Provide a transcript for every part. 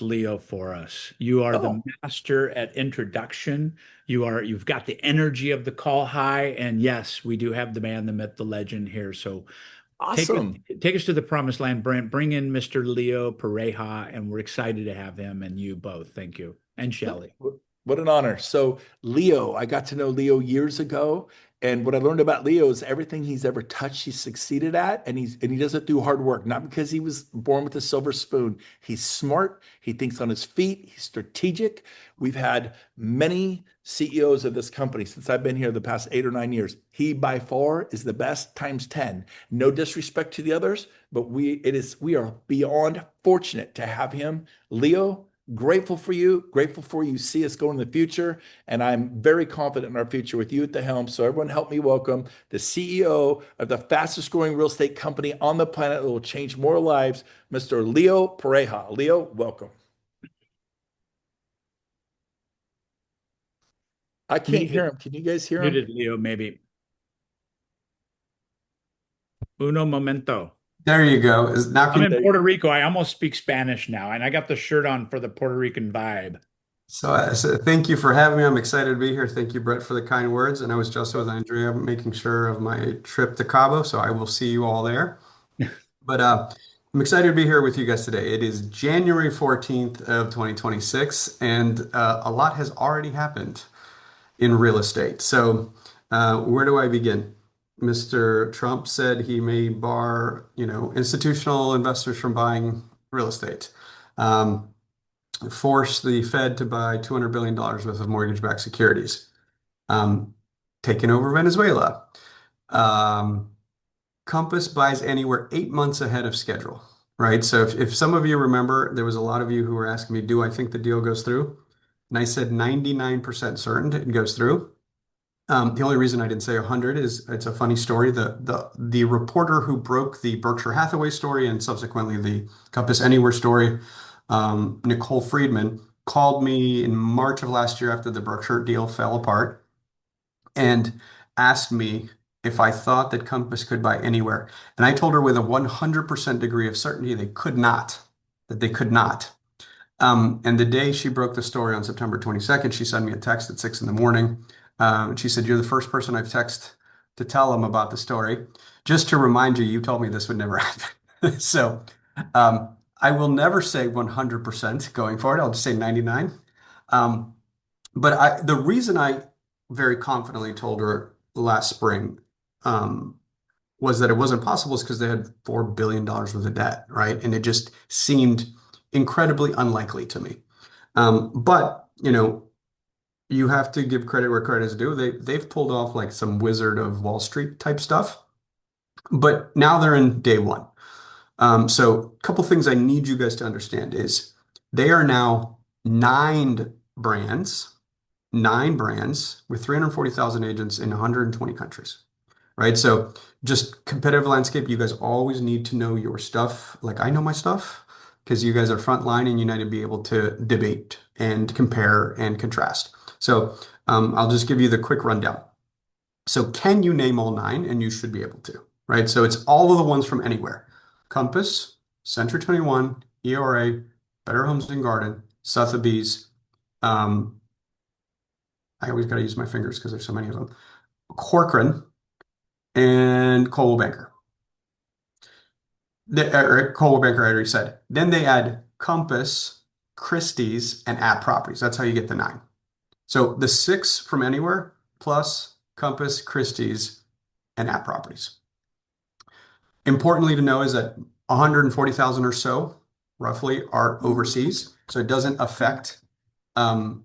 Leo for us. You are the Oh, master at introduction. You've got the energy of the call high. And yes, we do have the man, the myth, the legend here. So take us awesome. take us to the promised land, Brent. Bring in Mr. Leo Pareja, and we're excited to have him and you both. Thank you. And Shelley. What an honor. So, Leo, I got to know Leo years ago. And what I learned about Leo is everything he's ever touched, he's succeeded at, and he does it through hard work, not because he was born with a silver spoon. He's smart, he thinks on his feet, he's strategic. We've had many CEOs of this company since I've been here the past 8 or 9 years. He by far is the best times 10. No disrespect to the others, but we are beyond fortunate to have him. Leo, grateful for you see us go in the future, and I'm very confident in our future with you at the helm. So everyone help me welcome the CEO of the fastest growing real estate company on the planet that will change more lives, Mr. Leo Pareja. Leo, welcome. I can't hear Muted, him. Can you guys hear him? muted Leo, maybe. Uno momento. There you go. Is now I'm can in There you Puerto go. Rico. I almost speak Spanish now, and I got the shirt on for the Puerto Rican vibe. so thank you for having me. I'm excited to be here. Thank you, Brett, for the kind words. And I was just with Andrea making sure of my trip to Cabo, so I will see you all there. But I'm excited to be here with you guys today. It is January 14th of 2026, and a lot has already happened in real estate. So where do I begin? Mr. Trump said he may bar, institutional investors from buying real estate. Um, Force the Fed to buy $200 billion worth of mortgage-backed securities, um, taking over Venezuela. Um, Compass buys anywhere 8 months ahead of schedule, right? So if some of you remember, there was a lot of you who were asking me, do I think the deal goes through? And I said 99% certain it goes through. The only reason I didn't say 100 is it's a funny story. The reporter who broke the Berkshire Hathaway story and subsequently the Compass Anywhere story, Nicole Friedman, called me in March of last year after the Berkshire deal fell apart and asked me if I thought that Compass could buy anywhere. And I told her with a 100% degree of certainty they could not, that they could not. And the day she broke the story on September 22nd, she sent me a text at 6 in the morning. She said, "You're the first person I've texted to tell them about the story. Just to remind you, you told me this would never happen." So I will never say 100% going forward. I'll just say 99. Um, but the reason I very confidently told her last spring was that it wasn't possible is because they had $4 billion worth of debt, right? And it just seemed incredibly unlikely to me. But you have to give credit where credit is due. They've pulled off like some Wizard of Wall Street type stuff, but now they're in day one. So a couple things I need you guys to understand is they are now nine brands with 340,000 agents in 120 countries, right? So just competitive landscape, you guys always need to know your stuff. Like I know my stuff because you guys are frontline and you need to be able to debate and compare and contrast. So I'll just give you the quick rundown. So can you name all nine? And you should be able to, right? So it's all of the ones from anywhere. Compass, Century 21, ERA, Better Homes and Garden, Sotheby's. I always got to use my fingers because there's so many of them. Corcoran and Coldwell Banker. Coldwell Banker, I already said. Then they add Compass, Christie's, and App Properties. That's how you get the nine. So the six from anywhere plus Compass, Christie's, and App Properties. Importantly to know is that 140,000 or so, roughly, are overseas. So it doesn't affect the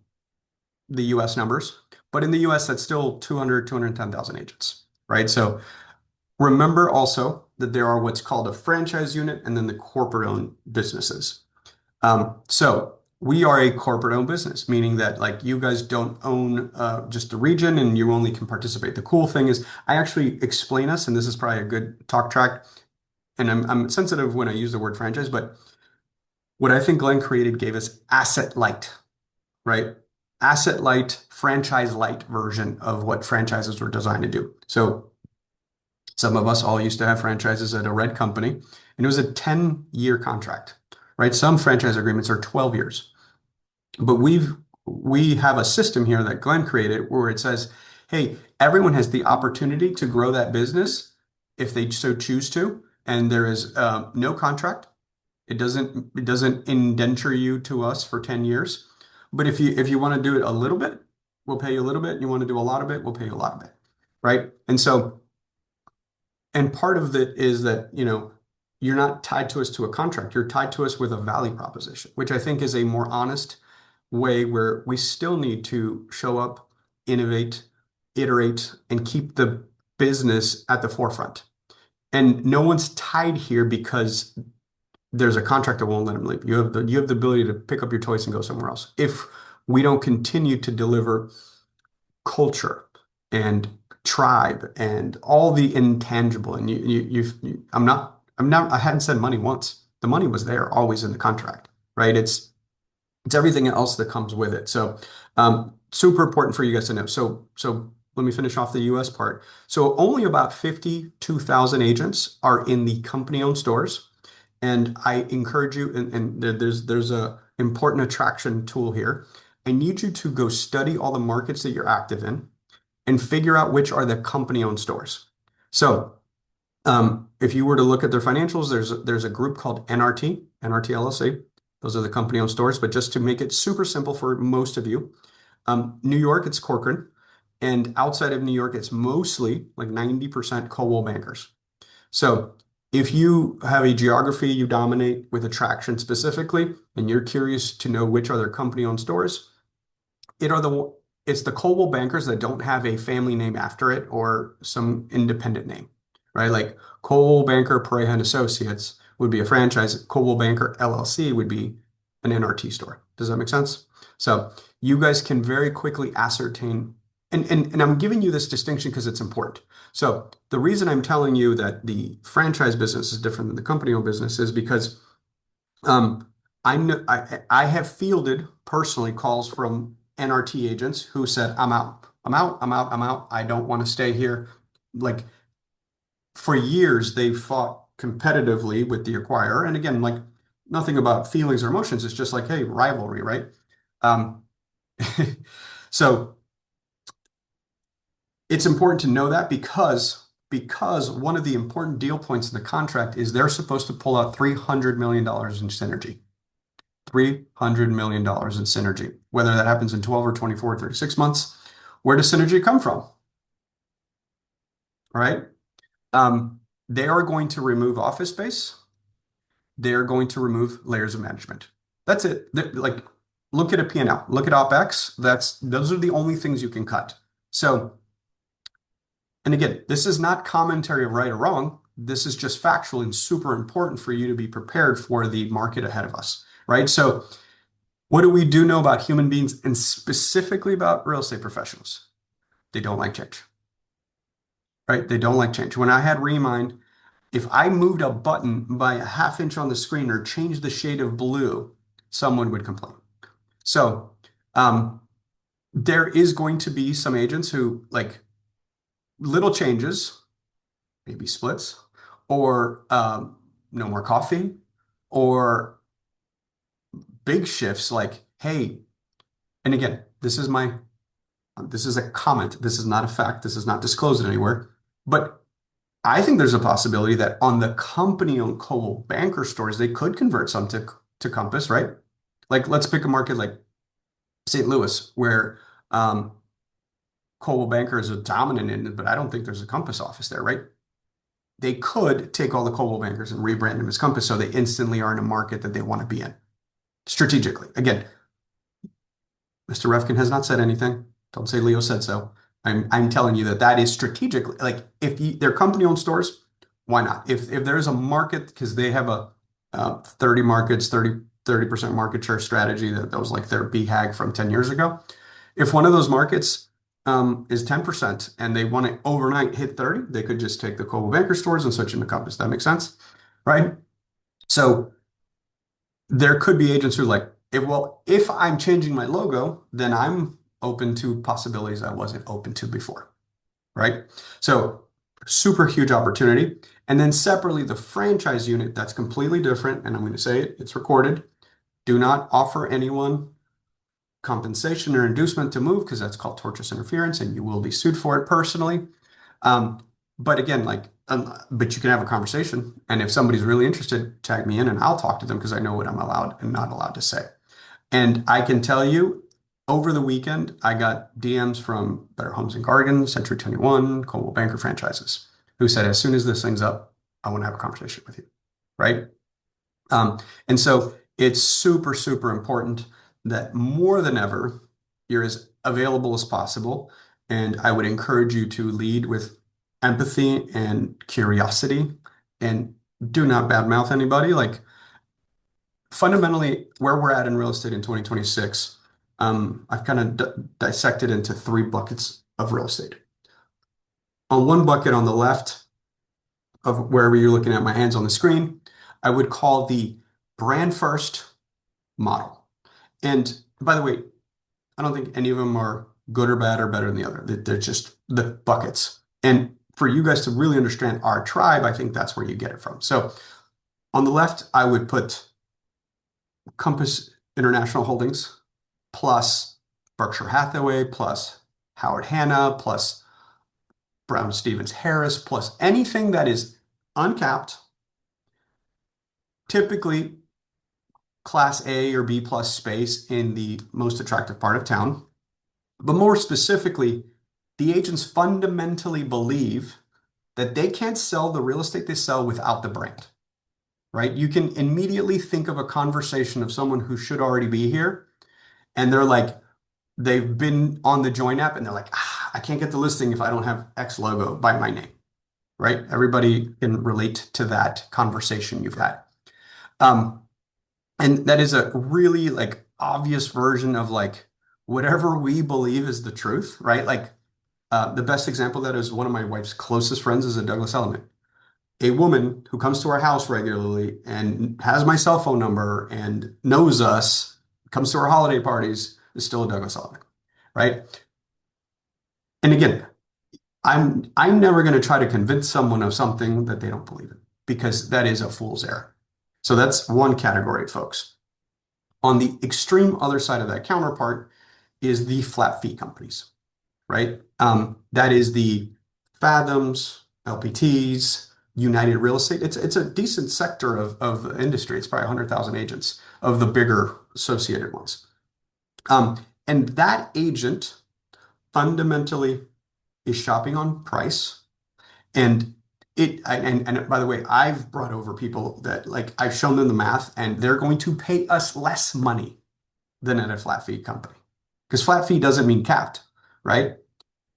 US numbers. But in the US, that's still 210,000 agents, right? So remember also that there are what's called a franchise unit and then the corporate-owned businesses. So we are a corporate-owned business, meaning that like you guys don't own just the region and you only can participate. The cool thing is I actually explain us, and this is probably a good talk track, and I'm sensitive when I use the word franchise, but what I think Glenn created gave us asset light, right? Asset light, franchise light version of what franchises were designed to do. So some of us all used to have franchises at a red company, and it was a 10-year contract. right? Some franchise agreements are 12 years. But we have a system here that Glenn created where it says, hey, everyone has the opportunity to grow that business if they so choose to, and there is no contract. It doesn't indenture you to us for 10 years. But if you want to do it a little bit, we'll pay you a little bit. You want to do a lot of it, we'll pay you a lot of it. Right. And part of it is that, you're not tied to us to a contract. You're tied to us with a value proposition, which I think is a more honest way where we still need to show up, innovate, iterate, and keep the business at the forefront. And no one's tied here because there's a contract that won't let them leave. You have the ability to pick up your toys and go somewhere else. If we don't continue to deliver culture and tribe and all the intangible, and I hadn't said money once. The money was there, always in the contract, right? It's everything else that comes with it. So, super important for you guys to know. So let me finish off the US part. So only about 52,000 agents are in the company-owned stores. And I encourage you, and there's a important attraction tool here. I need you to go study all the markets that you're active in and figure out which are the company-owned stores. So if you were to look at their financials, there's a group called NRT LLC. Those are the company-owned stores. But just to make it super simple for most of you, New York, it's Corcoran. And outside of New York, it's mostly like 90% Coldwell Bankers. So if you have a geography you dominate with attraction specifically, and you're curious to know which are their company-owned stores, it's the Coldwell Bankers that don't have a family name after it or some independent name, right? Like Coldwell Banker Pareja and Associates would be a franchise. Coldwell Banker LLC would be an NRT store. Does that make sense? So you guys can very quickly ascertain, and I'm giving you this distinction because it's important. So the reason I'm telling you that the franchise business is different than the company-owned business is because I have fielded personally calls from NRT agents who said, I'm out. I don't want to stay here. Like for years, they fought competitively with the acquirer. And again, like nothing about feelings or emotions. It's just like, hey, rivalry, right? So it's important to know that because one of the important deal points in the contract is they're supposed to pull out $300 million in synergy. $300 million in synergy, whether that happens in 12 or 24 or 36 months. Where does synergy come from? All right. They are going to remove office space. They're going to remove layers of management. That's it. Like, look at a P&L, look at OpEx. Those are the only things you can cut. So, and again, this is not commentary of right or wrong. This is just factual and super important for you to be prepared for the market ahead of us, right? So what do we do know about human beings and specifically about real estate professionals? They don't like change, right? They don't like change. When I had Remind, if I moved a button by a half inch on the screen or changed the shade of blue, someone would complain. So there is going to be some agents who like little changes, maybe splits, or no more coffee, or big shifts like, hey, and again, this is a comment. This is not a fact. This is not disclosed anywhere. But I think there's a possibility that on the company-owned Coldwell Banker stores, they could convert some to Compass, right? Like, let's pick a market like St. Louis, where Coldwell Banker is a dominant in it, but I don't think there's a Compass office there, right? They could take all the Coldwell Bankers and rebrand them as Compass so they instantly are in a market that they want to be in strategically. Again, Mr. Refkin has not said anything. Don't say Leo said so. I'm telling you that is strategically, like if they're company-owned stores, why not? If there is a market, because they have a 30 markets, 30% market share strategy that was like their BHAG from 10 years ago. If one of those markets is 10% and they want to overnight hit 30, they could just take the Coldwell Banker stores and switch into Compass. That makes sense, right? So there could be agents who are like, if I'm changing my logo, then I'm open to possibilities I wasn't open to before, right? So super huge opportunity. And then separately, the franchise unit, that's completely different. And I'm going to say it, it's recorded. Do not offer anyone compensation or inducement to move because that's called tortious interference and you will be sued for it personally. But again, but you can have a conversation. And if somebody's really interested, tag me in and I'll talk to them because I know what I'm allowed and not allowed to say. And I can tell you, over the weekend, I got DMs from Better Homes and Gardens, Century 21, Coldwell Banker franchises, who said, as soon as this thing's up, I want to have a conversation with you, right? And so it's super, super important that more than ever, you're as available as possible. And I would encourage you to lead with empathy and curiosity and do not badmouth anybody. Like fundamentally, where we're at in real estate in 2026, I've kind of dissected into 3 buckets of real estate. On one bucket on the left of wherever you're looking at my hands on the screen, I would call the brand first model. And by the way, I don't think any of them are good or bad or better than the other. They're just the buckets. And for you guys to really understand our tribe, I think that's where you get it from. So on the left, I would put Compass International Holdings plus Berkshire Hathaway plus Howard Hanna plus Brown Stevens Harris plus anything that is uncapped, typically Class A or B plus space in the most attractive part of town. But more specifically, the agents fundamentally believe that they can't sell the real estate they sell without the brand, right? You can immediately think of a conversation of someone who should already be here, and they're like, they've been on the Join app, and they're like, I can't get the listing if I don't have X logo by my name, right? Everybody can relate to that conversation you've had. And that is a really obvious version of whatever we believe is the truth, right? The best example of that is one of my wife's closest friends is a Douglas Elliman, a woman who comes to our house regularly and has my cell phone number and knows us, comes to our holiday parties, is still a Douglas Elliman, right? And again, I'm never going to try to convince someone of something that they don't believe in because that is a fool's errand. So that's one category, folks. On the extreme other side of that counterpart is the flat fee companies, right? That is the Fathoms, LPTs, United Real Estate. It's a decent sector of the industry. It's probably 100,000 agents of the bigger associated ones. And that agent fundamentally is shopping on price. And by the way, I've brought over people that I've shown them the math and they're going to pay us less money than at a flat fee company because flat fee doesn't mean capped, right?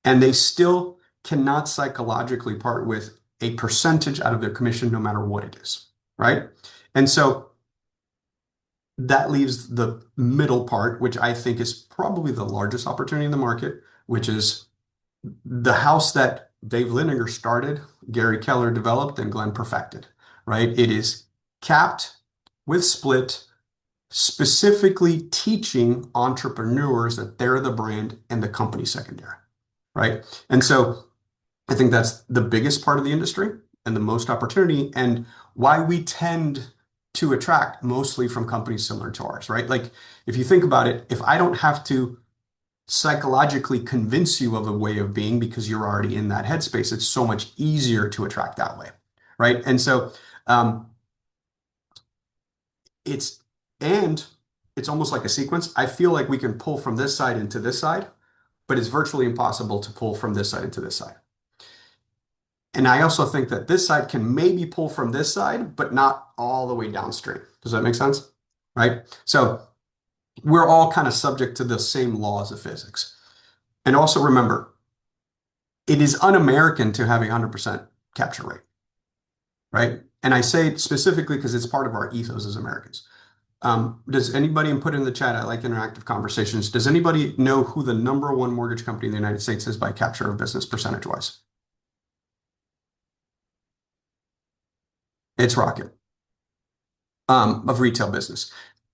And they still cannot psychologically part with a percentage out of their commission no matter what it is, right? And so that leaves the middle part, which I think is probably the largest opportunity in the market, which is the house that Dave Lindinger started, Gary Keller developed, and Glenn perfected, right? It is capped with split, specifically teaching entrepreneurs that they're the brand and the company secondary, right? And so I think that's the biggest part of the industry and the most opportunity and why we tend to attract mostly from companies similar to ours, right? If you think about it, if I don't have to psychologically convince you of a way of being because you're already in that headspace, it's so much easier to attract that way, right? And so it's almost like a sequence. I feel like we can pull from this side into this side, but it's virtually impossible to pull from this side into this side. And I also think that this side can maybe pull from this side, but not all the way downstream. Does that make sense? Right? So we're all kind of subject to the same laws of physics. And also remember, it is un-American to have a 100% capture rate, right? And I say it specifically because it's part of our ethos as Americans. Does anybody, and put in the chat, I like interactive conversations. Does anybody know who the #1 mortgage company in the United States is by capture of business percentage-wise? It's Rocket, of retail business.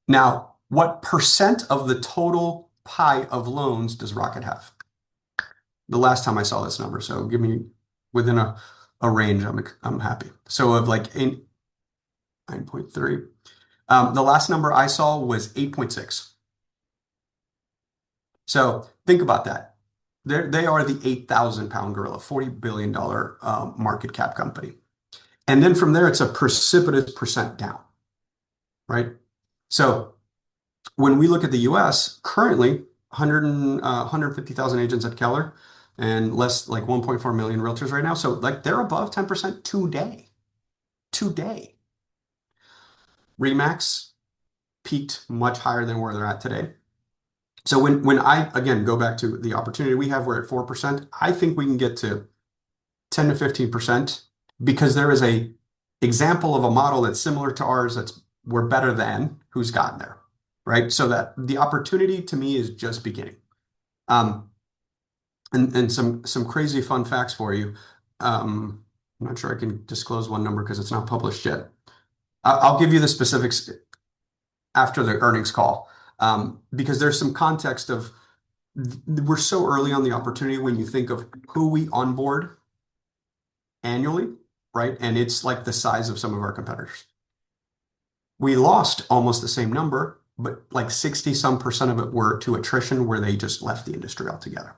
Now, what percent of the total pie of loans does Rocket have? The last time I saw this number, so give me within a a range, I'm happy. So of like 9.3. The last number I saw was 8.6. So think about that. They are the 8,000-pound gorilla, $40 billion market cap company. And then from there, it's a precipitous percent down, right? So when we look at the US, currently 150,000 agents at Keller and less like 1.4 million realtors right now. So like they're above 10% today. Today. Remax peaked much higher than where they're at today. So when I again go back to the opportunity we have, we're at 4%. I think we can get to 10 to 15% because there is a example of a model that's similar to ours that's we're better than who's gotten there, right? So that the opportunity to me is just beginning. And some crazy fun facts for you. I'm not sure I can disclose one number because it's not published yet. I'll give you the specifics after the earnings call because there's some context of we're so early on the opportunity when you think of who we onboard annually, right? And it's like the size of some of our competitors. We lost almost the same number, but like 60 some percent of it were to attrition where they just left the industry altogether.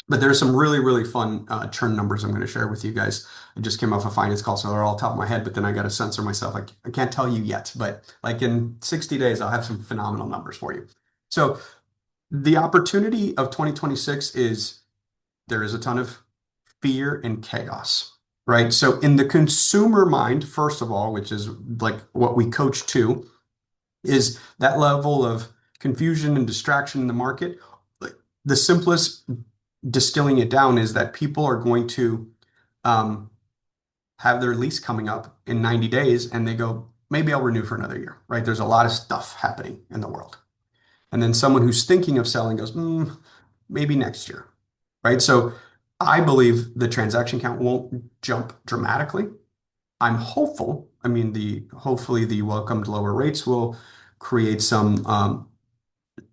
But there's some really, really fun churn numbers I'm going to share with you guys. I just came off a finance call, so they're all top of my head, but then I got to censor myself. I can't tell you yet, but like in 60 days, I'll have some phenomenal numbers for you. So the opportunity of 2026 is there is a ton of fear and chaos, right? So in the consumer mind, first of all, which is like what we coach to, is that level of confusion and distraction in the market. Like the simplest distilling it down is that people are going to have their lease coming up in 90 days and they go, maybe I'll renew for another year, right? There's a lot of stuff happening in the world. And then someone who's thinking of selling goes, maybe next year, right? So I believe the transaction count won't jump dramatically. I'm hopeful. I mean, hopefully the welcomed lower rates will create some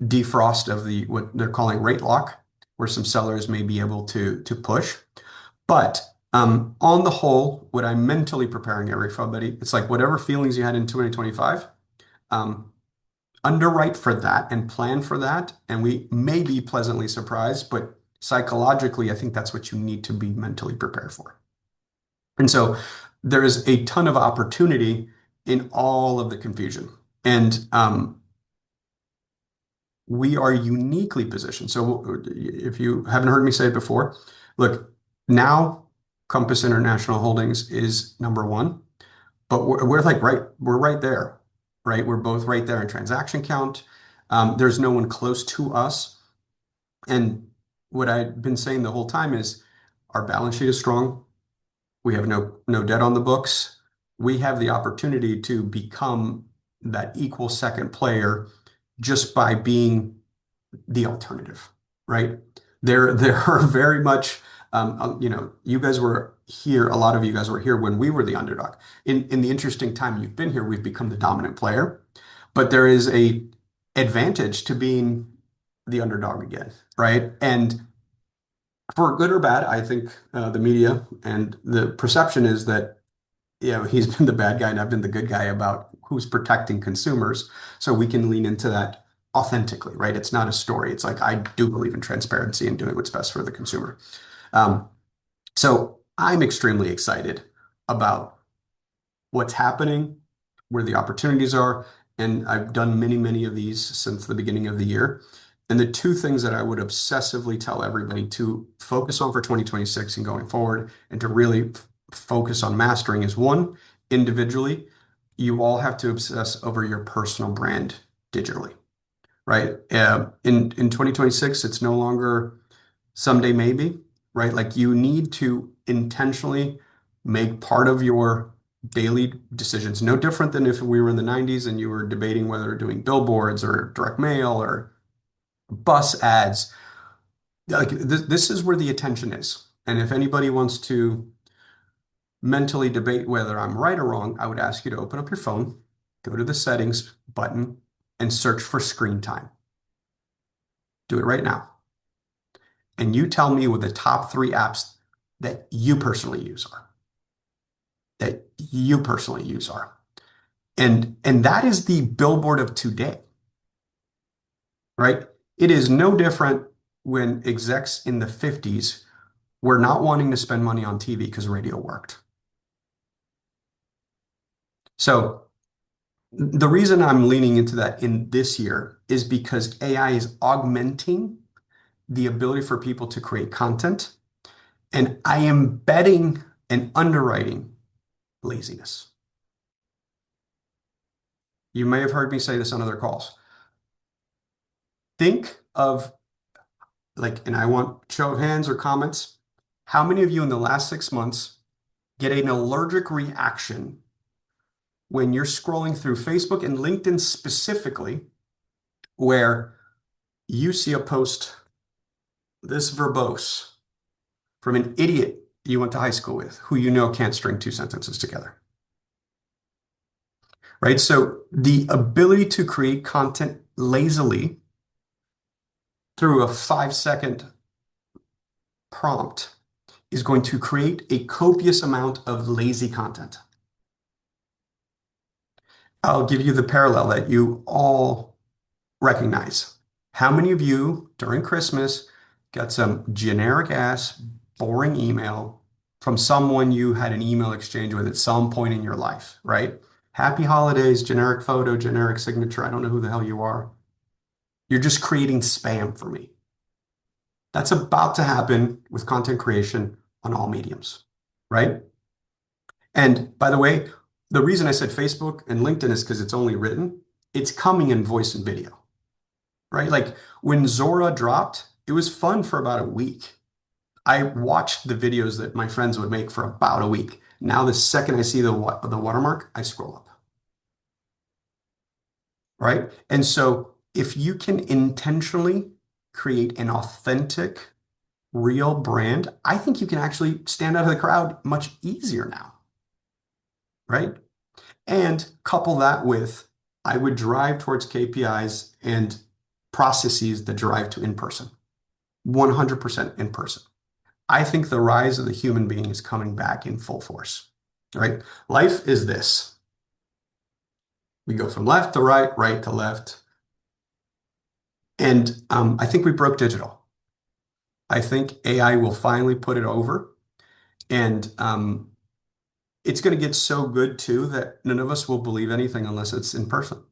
defrost of what they're calling rate lock, where some sellers may be able to push. But on the whole, what I'm mentally preparing everybody, it's like whatever feelings you had in 2025, underwrite for that and plan for that. And we may be pleasantly surprised, but psychologically, I think that's what you need to be mentally prepared for. And so there is a ton of opportunity in all of the confusion. And we are uniquely positioned. So if you haven't heard me say it before, look, now Compass International Holdings is number one, but we're like we're right there, right? We're both right there in transaction count. There's no one close to us. And what I've been saying the whole time is our balance sheet is strong. We have no debt on the books. We have the opportunity to become that equal second player just by being the alternative, right? There are very much, you guys were here. A lot of you guys were here when we were the underdog. In the interesting time you've been here, we've become the dominant player, but there is a advantage to being the underdog again, right? And for good or bad, I think the media and the perception is that he's been the bad guy and I've been the good guy about who's protecting consumers. So we can lean into that authentically, right? It's not a story. It's like, I do believe in transparency and doing what's best for the consumer. So I'm extremely excited about what's happening, where the opportunities are. And I've done many, many of these since the beginning of the year. And the two things that I would obsessively tell everybody to focus on for 2026 and going forward and to really focus on mastering is one, individually, you all have to obsess over your personal brand digitally, right? In 2026, it's no longer someday maybe, right? Like you need to intentionally make part of your daily decisions, no different than if we were in the 90s and you were debating whether doing billboards or direct mail or bus ads. Like this is where the attention is. And if anybody wants to mentally debate whether I'm right or wrong, I would ask you to open up your phone, go to the settings button, and search for screen time. Do it right now. And you tell me what the top 3 apps that you personally use are. that you personally use are. And that is the billboard of today, right? It is no different when execs in the 50s were not wanting to spend money on TV because radio worked. So the reason I'm leaning into that in this year is because AI is augmenting the ability for people to create content, and I am betting and underwriting laziness. You may have heard me say this on other calls. Think of and I want show of hands or comments. How many of you in the last 6 months get an allergic reaction when you're scrolling through Facebook and LinkedIn specifically, where you see a post this verbose from an idiot you went to high school with, who you know can't string two sentences together? Right? So the ability to create content lazily through a 5-second prompt is going to create a copious amount of lazy content. I'll give you the parallel that you all recognize. How many of you during Christmas got some generic ass, boring email from someone you had an email exchange with at some point in your life, right? Happy holidays, generic photo, generic signature. I don't know who the hell you are. You're just creating spam for me. That's about to happen with content creation on all mediums, right? And by the way, the reason I said Facebook and LinkedIn is because it's only written. It's coming in voice and video, right? Like when Zora dropped, it was fun for about a week. I watched the videos that my friends would make for about a week. Now, the second I see the watermark, I scroll up, right? And so if you can intentionally create an authentic, real brand, I think you can actually stand out of the crowd much easier now, right? And couple that with, I would drive towards KPIs and processes that drive to in-person, 100% in person. I think the rise of the human being is coming back in full force, right? Life is this. We go from left to right, right to left. And I think we broke digital. I think AI will finally put it over. And it's going to get so good too that none of us will believe anything unless it's in person,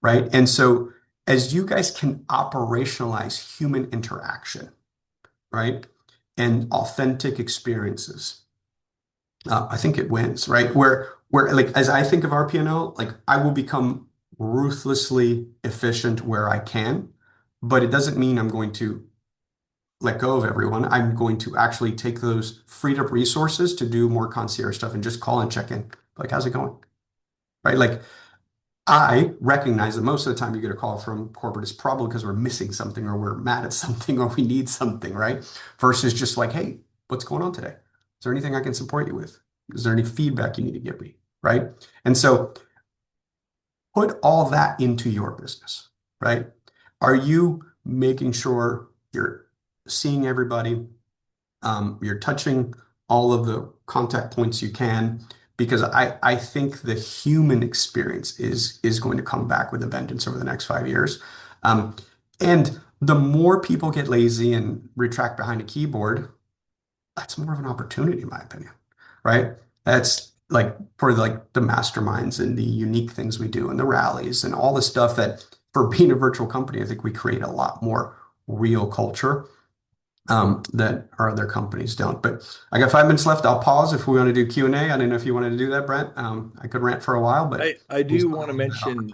right? And so as you guys can operationalize human interaction, right, and authentic experiences, I think it wins, right? Where like as I think of our P&L, like I will become ruthlessly efficient where I can, but it doesn't mean I'm going to let go of everyone. I'm going to actually take those freed up resources to do more concierge stuff and just call and check in. Like, how's it going? Right? Like, I recognize that most of the time you get a call from corporate is probably because we're missing something or we're mad at something or we need something, right? Versus just like, hey, what's going on today? Is there anything I can support you with? Is there any feedback you need to give me? Right? And so put all that into your business, right? Are you making sure you're seeing everybody? You're touching all of the contact points you can, because I think the human experience is going to come back with a vengeance over the next 5 years. And the more people get lazy and retract behind a keyboard, that's more of an opportunity, in my opinion, right? That's like for like the masterminds and the unique things we do and the rallies and all the stuff that for being a virtual company, I think we create a lot more real culture that our other companies don't. But I got 5 minutes left. I'll pause if we want to do Q&A. I don't know if you wanted to do that, Brent. I could rant for a while, but I do want to mention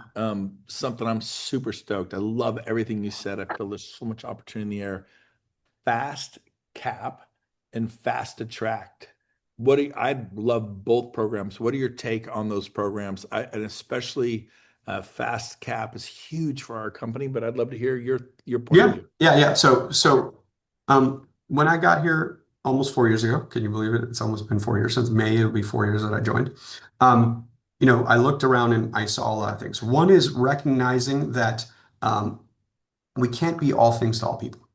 something. I'm super stoked. I love everything you said. I feel there's so much opportunity in the air. Fast cap and fast attract. I love both programs. What are your take on those programs? And especially fast cap is huge for our company, but I'd love to hear your point of view. Yeah. So when I got here almost 4 years ago, can you believe it? It's almost been 4 years. Since May, it'll be 4 years that I joined. I looked around and I saw a lot of things. One is recognizing that we can't be all things to all people,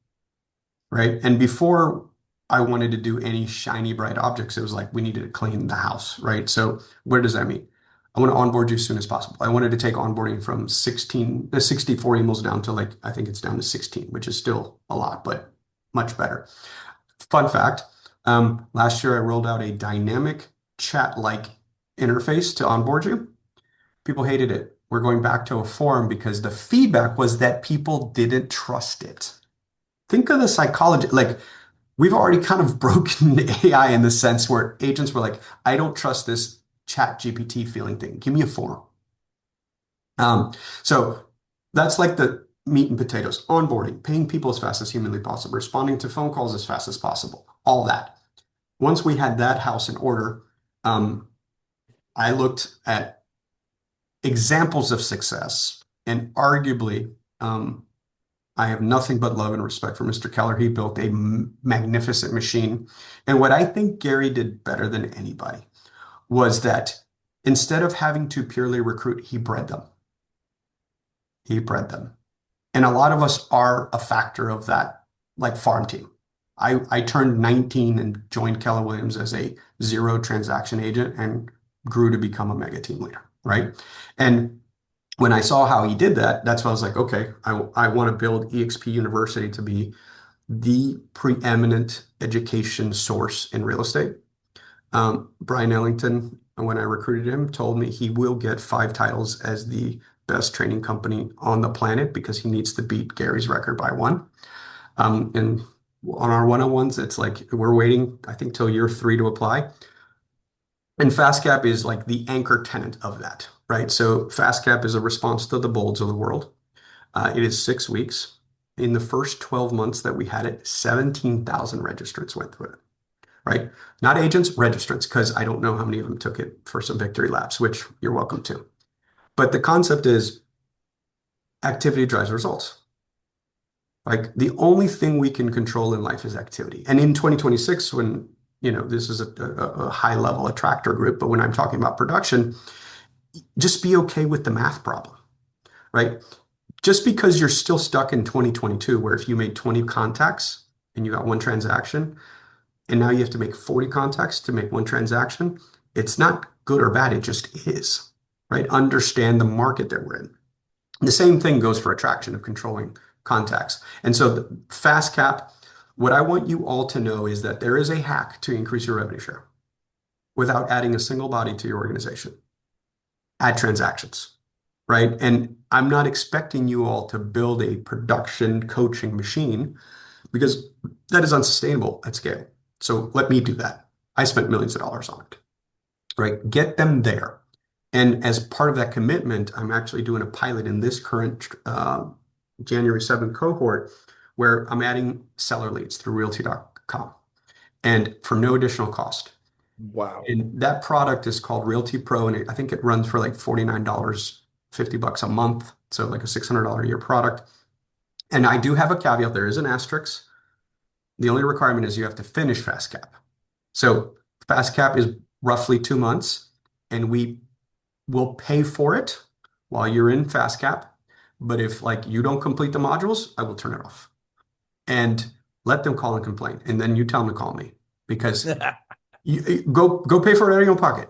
right? And before I wanted to do any shiny, bright objects. It was like we needed to clean the house, right? So what does that mean? I want to onboard you as soon as possible. I wanted to take onboarding from 64 emails down to like, I think it's down to 16, which is still a lot, but much better. Fun fact, last year I rolled out a dynamic chat-like interface to onboard you. People hated it. We're going back to a forum because the feedback was that people didn't trust it. Think of the psychology, like we've already kind of broken AI in the sense where agents were like, I don't trust this chat GPT feeling thing. Give me a forum. So that's like the meat and potatoes, onboarding, paying people as fast as humanly possible, responding to phone calls as fast as possible, all that. Once we had that house in order, I looked at examples of success, and arguably, I have nothing but love and respect for Mr. Keller. He built a magnificent machine. And what I think Gary did better than anybody was that instead of having to purely recruit, he bred them. He bred them. And a lot of us are a factor of that, like farm team. I turned 19 and joined Keller Williams as a zero transaction agent and grew to become a mega team leader, right? And when I saw how he did that, that's when I was like, okay, I want to build eXp University to be the preeminent education source in real estate. Brian Ellington, when I recruited him, told me he will get 5 titles as the best training company on the planet because he needs to beat Gary's record by 1. And on our one-on-ones, it's like we're waiting, I think, till year 3 to apply. And FastCap is like the anchor tenant of that, right? So FastCap is a response to the Bolds of the world. It is 6 weeks. In the first 12 months that we had it, 17,000 registrants went through it, right? Not agents, registrants, because I don't know how many of them took it for some victory laps, which you're welcome to. But the concept is activity drives results. Like the only thing we can control in life is activity. And in 2026, when this is a high level attractor group, but when I'm talking about production, just be okay with the math problem, right? Just because you're still stuck in 2022, where if you made 20 contacts and you got 1 transaction, and now you have to make 40 contacts to make 1 transaction, it's not good or bad, it just is, right? Understand the market that we're in. The same thing goes for attraction of controlling contacts. And so the FastCap, what I want you all to know is that there is a hack to increase your revenue share without adding a single body to your organization. Add transactions, right? And I'm not expecting you all to build a production coaching machine because that is unsustainable at scale. So let me do that. I spent millions of dollars on it, right? Get them there. And as part of that commitment, I'm actually doing a pilot in this current January 7th cohort where I'm adding seller leads through Realty.com and for no additional cost. Wow. And that product is called Realty Pro, and I think it runs for like $49, $50 a month. So like a $600 a year product. And I do have a caveat. There is an asterisk. The only requirement is you have to finish FastCap. So FastCap is roughly 2 months, and we will pay for it while you're in FastCap. But if like you don't complete the modules, I will turn it off and let them call and complain. And then you tell them to call me because you go pay for it out of your own pocket.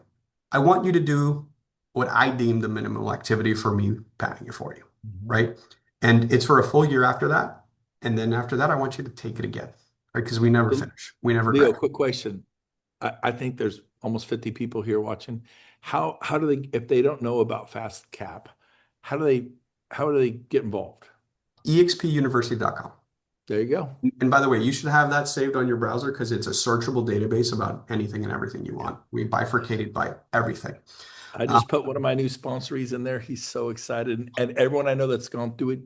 I want you to do what I deem the minimal activity for me paying it for you, right? And it's for a full year after that. And then after that, I want you to take it again, right? Because we never finish. We never Leo, graduate. quick question. I think there's almost 50 people here watching. How do they, if they don't know about FastCap, how do they get involved? EXPUniversity.com. There you go. And by the way, you should have that saved on your browser because it's a searchable database about anything and everything you want. We bifurcated by everything. I just put one of my new sponsorees in there. He's so excited. And everyone I know that's gone through it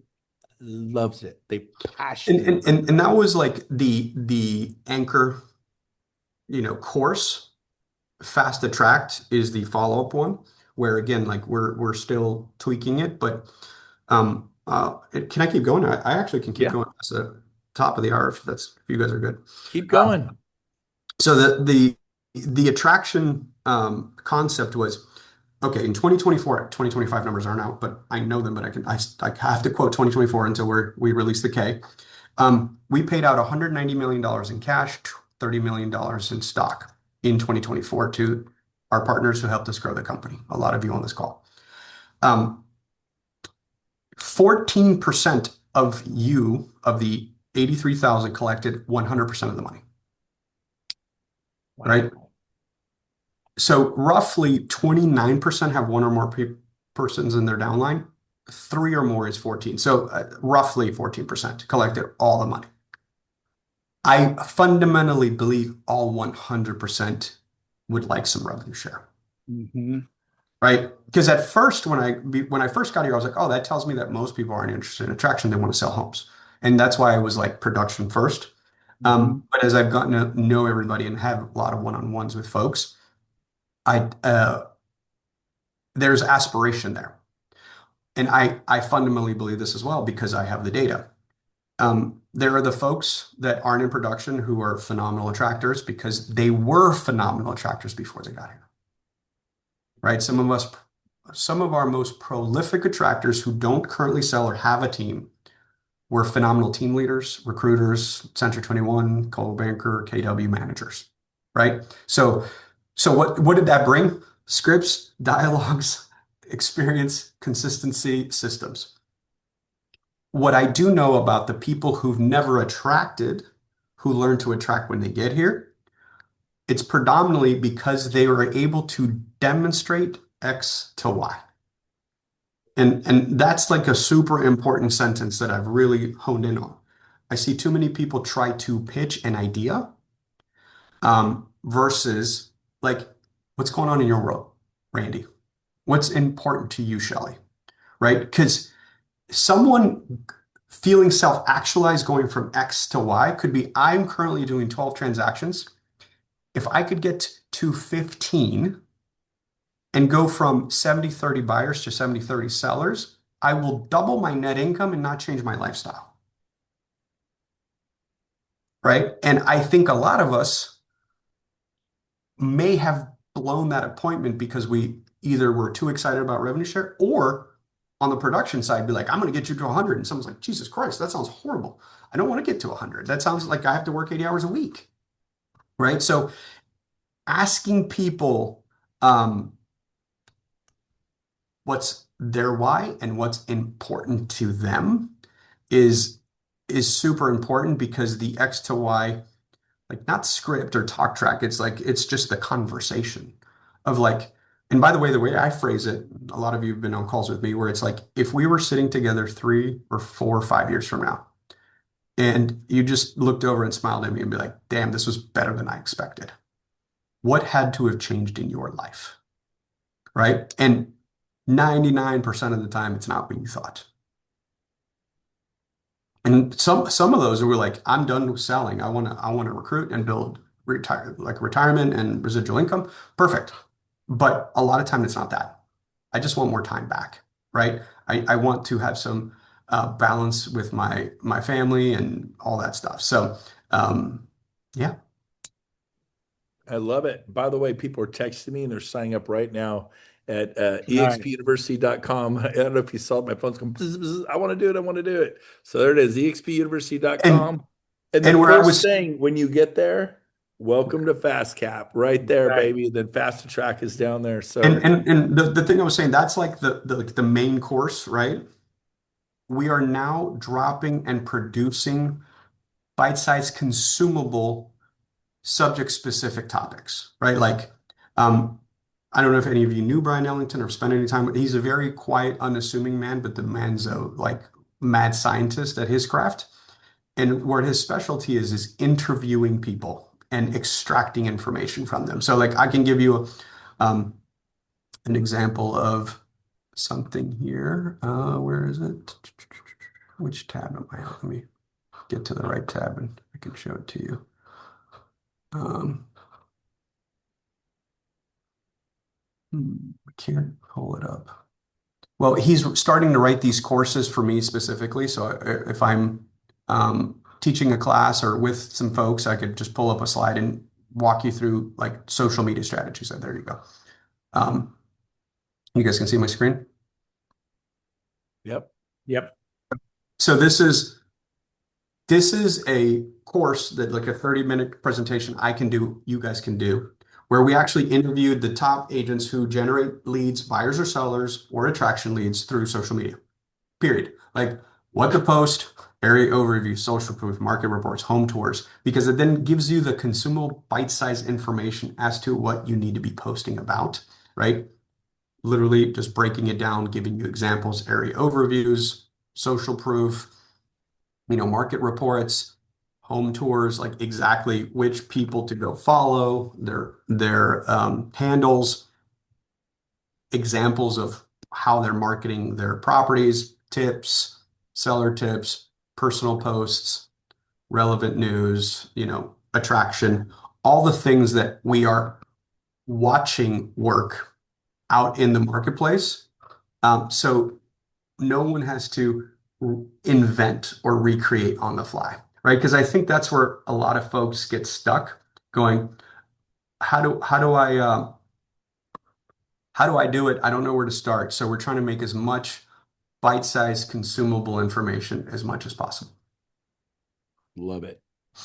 loves it. They passionate. And that was like the anchor, course. Fast Attract is the follow-up one, where again, like we're still tweaking it, but can I keep going? I actually can keep going past the top of the hour if you guys are good. Keep going. So the attraction concept was okay in 2024. 2025 numbers aren't out, but I know them. But I have to quote 2024 until we release the K. We paid out $190 million in cash, $30 million in stock in 2024 to our partners who helped us grow the company. A lot of you on this call. 14% of the 83,000 collected 100% of the money, right? So roughly 29% have one or more persons in their downline. 3 or more is 14. So roughly 14% collected all the money. I fundamentally believe all 100% would like some revenue share. Right? Because at first, when I first got here, I was like, oh, that tells me that most people aren't interested in attraction. They want to sell homes. And that's why I was like production first. But as I've gotten to know everybody and have a lot of one-on-ones with folks, there's aspiration there. And I fundamentally believe this as well because I have the data. There are the folks that aren't in production who are phenomenal attractors because they were phenomenal attractors before they got here. Right? Some of our most prolific attractors who don't currently sell or have a team were phenomenal team leaders, recruiters, Century 21, Coldwell Banker, KW managers. Right? So what did that bring? Scripts, dialogues, experience, consistency, systems. What I do know about the people who've never attracted, who learn to attract when they get here, it's predominantly because they were able to demonstrate X to Y. And that's like a super important sentence that I've really honed in on. I see too many people try to pitch an idea versus like, what's going on in your world, Randy? What's important to you, Shelley? Right? Because someone feeling self-actualized going from X to Y could be, I'm currently doing 12 transactions. If I could get to 15 and go from 70-30 buyers to 70-30 sellers, I will double my net income and not change my lifestyle. Right? And I think a lot of us may have blown that appointment because we either were too excited about revenue share or on the production side, be like, I'm going to get you to 100. And someone's like, Jesus Christ, that sounds horrible. I don't want to get to 100. That sounds like I have to work 80 hours a week. Right? So asking people what's their why and what's important to them is super important because the X to Y, like not script or talk track, it's just the conversation of like, and by the way I phrase it, a lot of you have been on calls with me where it's like, if we were sitting together 3 or 4 or 5 years from now, and you just looked over and smiled at me and be like, damn, this was better than I expected. What had to have changed in your life? Right? And 99% of the time, it's not what you thought. And some of those were like, I'm done with selling. I want to recruit and build retirement and residual income. Perfect. But a lot of time it's not that. I just want more time back, right? I want to have some balance with my family and all that stuff. So yeah. I love it. By the way, people are texting me and they're signing up right now at Right. expuniversity.com. I don't know if you saw it. My phone's going, bzz, bzz, I want to do it. I want to do it. So there it is, And expuniversity.com. And the and where I first was thing when you get there, welcome to Fast Cap right there, Right. baby. Then Fast to Track is down there. So and the thing I was saying, that's like the main course, right? We are now dropping and producing bite-sized consumable subject-specific topics, right? Like, I don't know if any of you knew Brian Ellington or spent any time with, he's a very quiet, unassuming man, but the man's a like mad scientist at his craft. And where his specialty is interviewing people and extracting information from them. So like I can give you an example of something here. Where is it? Which tab am I on? Let me get to the right tab and I can show it to you. I can't pull it up. Well, he's starting to write these courses for me specifically. So if I'm teaching a class or with some folks, I could just pull up a slide and walk you through like social media strategies. So there you go. You guys can see my screen. yep. Yep. So this is a course that like a 30-minute presentation I can do, you guys can do, where we actually interviewed the top agents who generate leads, buyers or sellers, or attraction leads through social media. Period. Like what to post, area overview, social proof, market reports, home tours, because it then gives you the consumable bite-sized information as to what you need to be posting about, right? Literally just breaking it down, giving you examples, area overviews, social proof, market reports, home tours, like exactly which people to go follow, their handles, examples of how they're marketing their properties, tips, seller tips, personal posts, relevant news, attraction, all the things that we are watching work out in the marketplace. So no one has to invent or recreate on the fly, right? Because I think that's where a lot of folks get stuck going, how do I do it? I don't know where to start. So we're trying to make as much bite-sized consumable information as much as possible. Love it.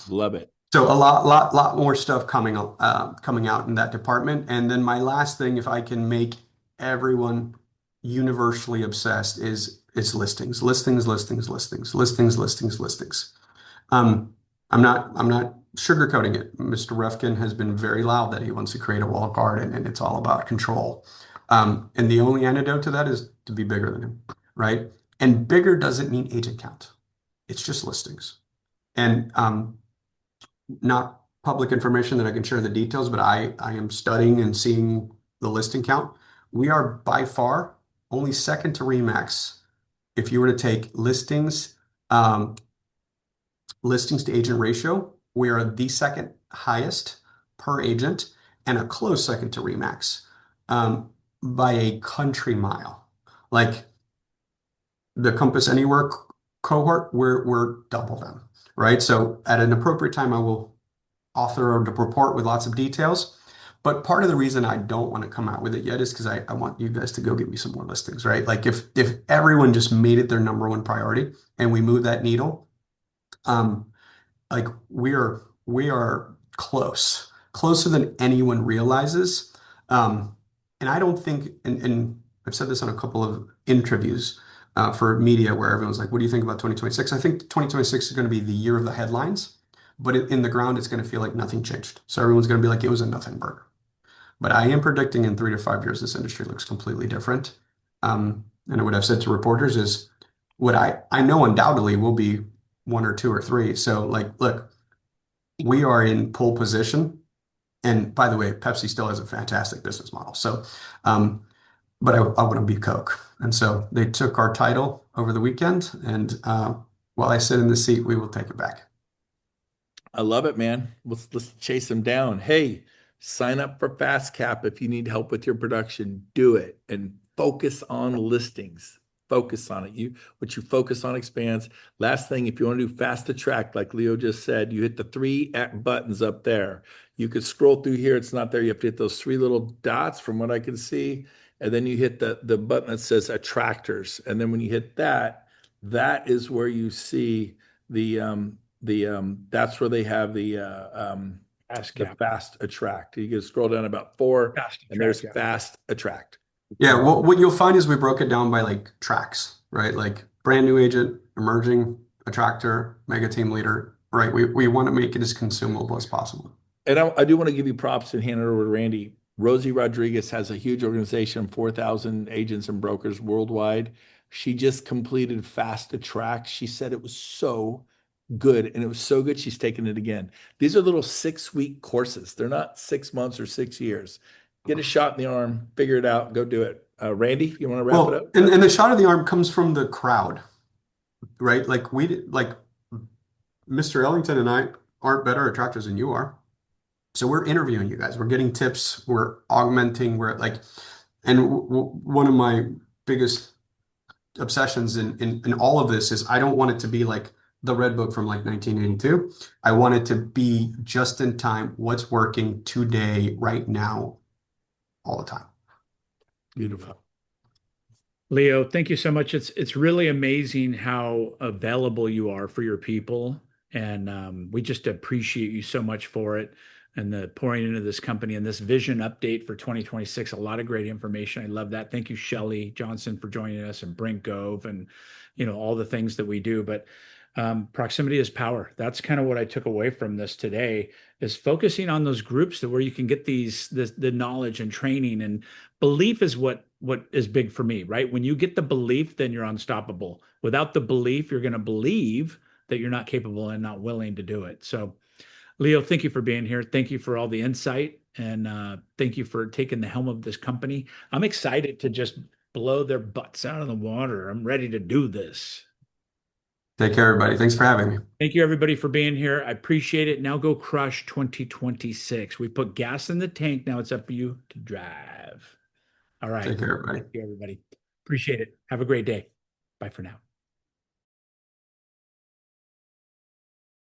Love it. So a lot more stuff coming out in that department. And then my last thing, if I can make everyone universally obsessed, is it's listings, listings, listings, listings, listings, listings, listings. I'm not sugarcoating it. Mr. Refkin has been very loud that he wants to create a walled garden, and it's all about control. And the only antidote to that is to be bigger than him, right? And bigger doesn't mean agent count. It's just listings. And not public information that I can share the details, but I am studying and seeing the listing count. We are by far only second to Remax. If you were to take listings to agent ratio, we are the second highest per agent and a close second to Remax by a country mile. Like the Compass Anywhere cohort, we're double them, right? So at an appropriate time, I will author a report with lots of details. But part of the reason I don't want to come out with it yet is because I want you guys to go get me some more listings, right? Like if everyone just made it their number one priority and we move that needle, like we are closer than anyone realizes. And I don't think, and I've said this on a couple of interviews for media where everyone's like, what do you think about 2026? I think 2026 is going to be the year of the headlines, but in the ground, it's going to feel like nothing changed. So everyone's going to be like, it was a nothing burger. But I am predicting in 3 to 5 years, this industry looks completely different. And what I've said to reporters is what I know undoubtedly will be 1 or 2 or 3. So like, look, we are in pole position. And by the way, Pepsi still has a fantastic business model. So, but I want to be Coke. And so they took our title over the weekend. And while I sit in the seat, we will take it back. I love it, man. Let's chase them down. Hey, sign up for FastCap if you need help with your production. Do it and focus on listings. Focus on it. What you focus on expands. Last thing, if you want to do fast attract, like Leo just said, you hit the 3 buttons up there. You could scroll through here. It's not there. You have to hit those 3 little dots from what I can see. And then you hit the button that says attractors. And then when you hit that, that is where you see that's where they have the fast attract. You can scroll down about 4 and there's fast attract. Yeah, what you'll find is we broke it down by like tracks, right? Like brand new agent, emerging, attractor, mega team leader, right? We want to make it as consumable as possible. And I do want to give you props and hand it over to Randy. Rosie Rodriguez has a huge organization, 4,000 agents and brokers worldwide. She just completed Fast Attract. She said it was so good, and it was so good she's taking it again. These are little 6-week courses. They're not 6 months or 6 years. Get a shot in the arm, figure it out, go do it. Randy, you want to wrap it up? And the shot of the arm comes from the crowd, right? Like Mr. Ellington and I aren't better attractors than you are. So we're interviewing you guys. We're getting tips. We're augmenting. And one of my biggest obsessions in all of this is I don't want it to be like the Red Book from like 1982. I want it to be just in time, what's working today, right now, all the time. Beautiful. Leo, thank you so much. It's really amazing how available you are for your people And we just appreciate you so much for it and the pouring into this company and this vision update for 2026. A lot of great information. I love that. Thank you, Shelly Johnson, for joining us, and Brink Gove, and all the things that we do. But proximity is power. That's kind of what I took away from this today, is focusing on those groups that where you can get the knowledge and training, and belief is what is big for me, right? When you get the belief, then you're unstoppable. Without the belief, you're going to believe that you're not capable and not willing to do it. So, Leo, thank you for being here. Thank you for all the insight, and thank you for taking the helm of this company. I'm excited to just blow their butts out of the water. I'm ready to do this. Take care, everybody. Thanks for having me. Thank you, everybody, for being here. I appreciate it. Now go crush 2026. We put gas in the tank. Now it's up to you to drive. All right. Take care, everybody. Thank you, everybody. Appreciate it. Have a great day. Bye for now.